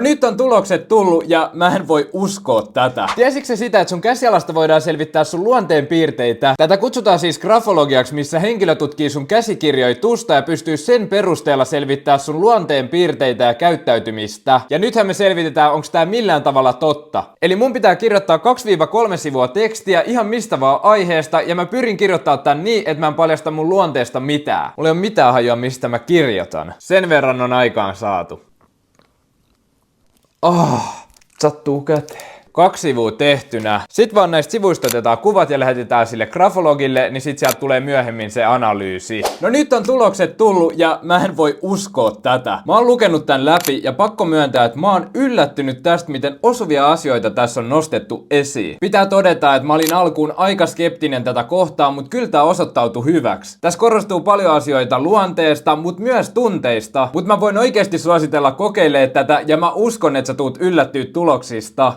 Nyt on tulokset tullut ja mä en voi uskoa tätä. Tiesitkö sä sitä, että sun käsialasta voidaan selvittää sun luonteen piirteitä? Tätä kutsutaan siis grafologiaksi, missä henkilö tutkii sun käsikirjoitusta ja pystyy sen perusteella selvittää sun luonteen piirteitä ja käyttäytymistä. Ja nythän me selvitetään, onko tää millään tavalla totta. Eli mun pitää kirjoittaa 2-3 sivua tekstiä ihan mistä vaan aiheesta, ja mä pyrin kirjoittaa tän niin, että mä en paljasta mun luonteesta mitään. Mulla ei ole mitään hajua, mistä mä kirjoitan. Sen verran on aikaan saatu. Sattuu käteen. 2 sivua tehtynä. Sitten vaan näistä sivuista otetaan kuvat ja lähetetään sille grafologille, niin sit sieltä tulee myöhemmin se analyysi. No nyt on tulokset tullut ja mä en voi uskoa tätä. Mä oon lukenut tän läpi ja pakko myöntää, että mä oon yllättynyt tästä, miten osuvia asioita tässä on nostettu esiin. Pitää todeta, että mä olin alkuun aika skeptinen tätä kohtaa, mutta kyllä tää osoittautui hyväksi. Tässä korostuu paljon asioita luonteesta, mutta myös tunteista. Mutta mä voin oikeasti suositella kokeilemaan tätä ja mä uskon, että sä tuut yllättyä tuloksista.